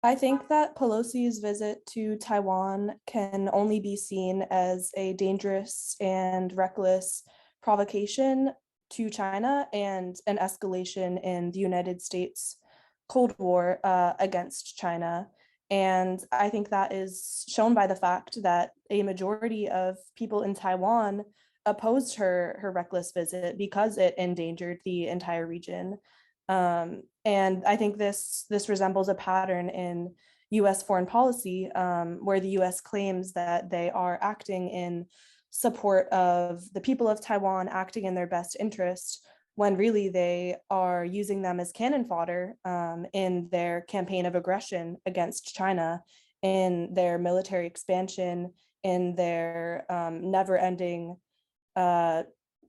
I think that Pelosi's visit to Taiwan can only be seen as a dangerous and reckless provocation to China and an escalation in the United States Cold War against China. And I think that is shown by the fact that a majority of people in Taiwan opposed her reckless visit because it endangered the entire region. And I think this resembles a pattern in U.S. foreign policy, where the U.S. claims that they are acting in support of the people of Taiwan, acting in their best interest, when really they are using them as cannon fodder in their campaign of aggression against China, in their military expansion, in their never-ending uh,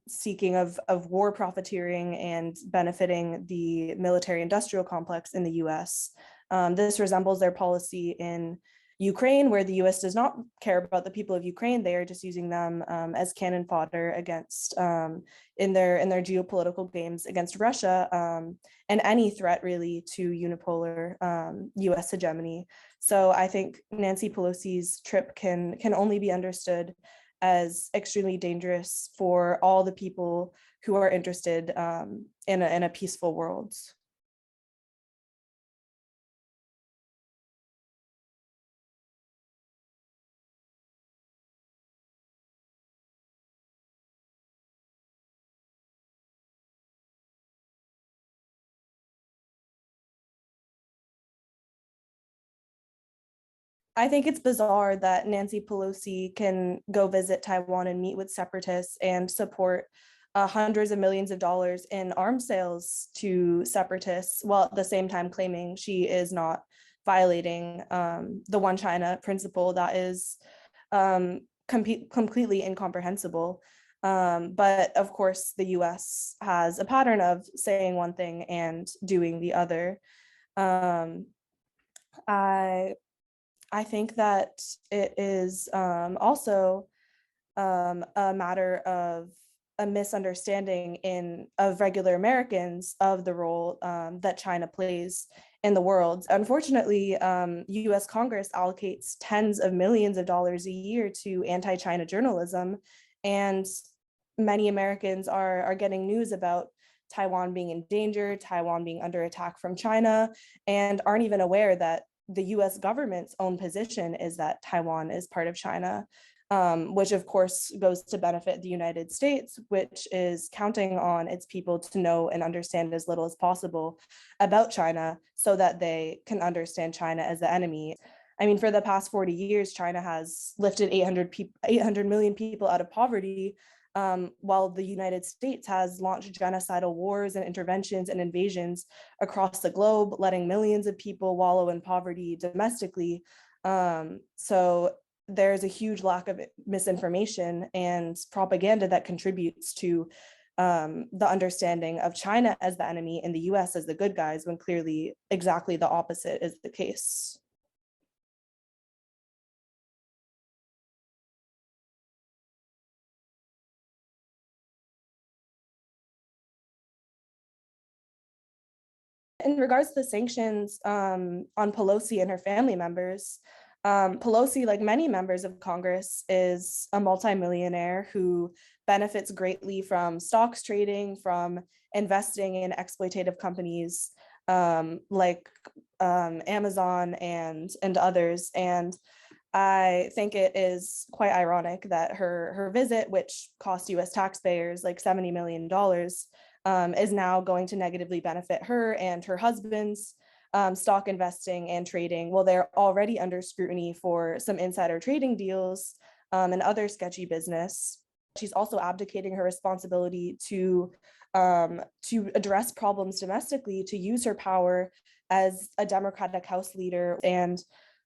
seeking of war profiteering and benefiting the military industrial complex in the US. This resembles their policy in Ukraine, where the US does not care about the people of Ukraine. They are just using them as cannon fodder against in their geopolitical games against Russia, and any threat really to unipolar US hegemony. So I think Nancy Pelosi's trip can only be understood as extremely dangerous for all the people who are interested in a peaceful world. I think it's bizarre that Nancy Pelosi can go visit Taiwan and meet with separatists and support hundreds of millions of dollars in arms sales to separatists, while at the same time claiming she is not violating the One China principle. That is completely incomprehensible. But of course, the US has a pattern of saying one thing and doing the other. Um, I I think that it is also a matter of a misunderstanding in of regular Americans of the role that China plays in the world. Unfortunately, U.S. Congress allocates tens of millions of dollars a year to anti-China journalism, and many Americans are getting news about Taiwan being in danger, Taiwan being under attack from China, and aren't even aware that the US government's own position is that Taiwan is part of China, which of course goes to benefit the United States, which is counting on its people to know and understand as little as possible about China so that they can understand China as the enemy. I mean, for the past 40 years, China has lifted 800 million people out of poverty, while the United States has launched genocidal wars and interventions and invasions across the globe, letting millions of people wallow in poverty domestically. So there's a huge lack of misinformation and propaganda that contributes to the understanding of China as the enemy and the US as the good guys, when clearly exactly the opposite is the case. In regards to the sanctions on Pelosi and her family members, Pelosi, like many members of Congress, is a multimillionaire who benefits greatly from stocks trading, from investing in exploitative companies like Amazon and others. And I think it is quite ironic that her visit, which cost U.S. taxpayers like $70 million, is now going to negatively benefit her and her husband's stock investing and trading. Well, they're already under scrutiny for some insider trading deals and other sketchy business. She's also abdicating her responsibility to address problems domestically, to use her power as a Democratic House leader. And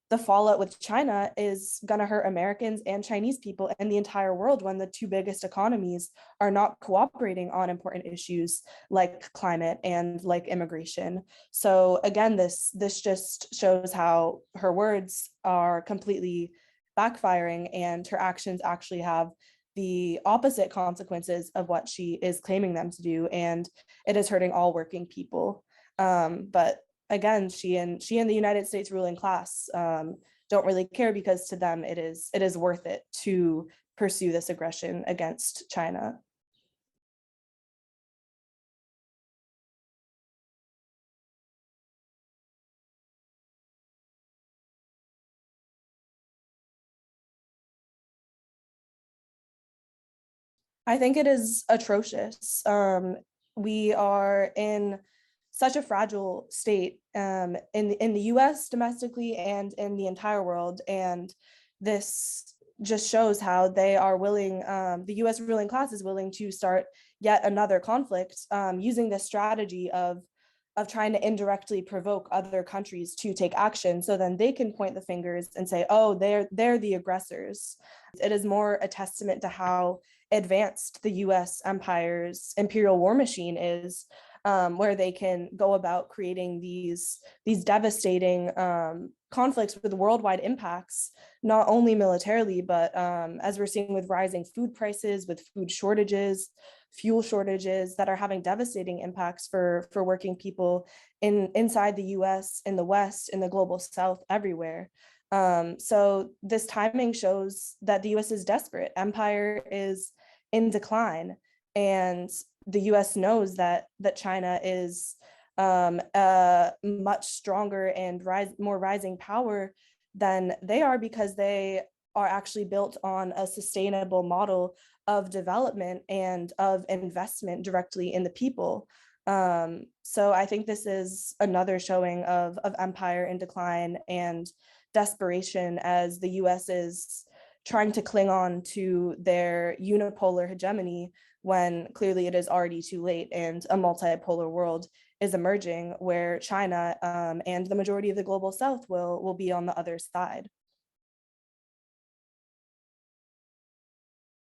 the fallout with China is going to hurt Americans and Chinese people and the entire world when the two biggest economies are not cooperating on important issues like climate and like immigration. So again, this just shows how her words are completely backfiring and her actions actually have the opposite consequences of what she is claiming them to do, and it is hurting all working people. But again, she and the United States ruling class don't really care, because to them it is worth it to pursue this aggression against China. I think it is atrocious. We are in such a fragile state, in the U.S. domestically and in the entire world, and this just shows how they are willing. The U.S. ruling class is willing to start yet another conflict, using this strategy of trying to indirectly provoke other countries to take action, so then they can point the fingers and say, "Oh, they're the aggressors." It is more a testament to how advanced the US empire's imperial war machine is, where they can go about creating these devastating conflicts with worldwide impacts, not only militarily, but as we're seeing with rising food prices, with food shortages, fuel shortages that are having devastating impacts for working people inside the US, in the West, in the global South, everywhere. So this timing shows that the US is desperate. Empire is in decline, and the US knows that China is a much stronger and more rising power than they are, because they are actually built on a sustainable model of development and of investment directly in the people. So I think this is another showing of empire in decline and desperation, as the US is trying to cling on to their unipolar hegemony, when clearly it is already too late, and a multipolar world is emerging where China, and the majority of the global South will be on the other side.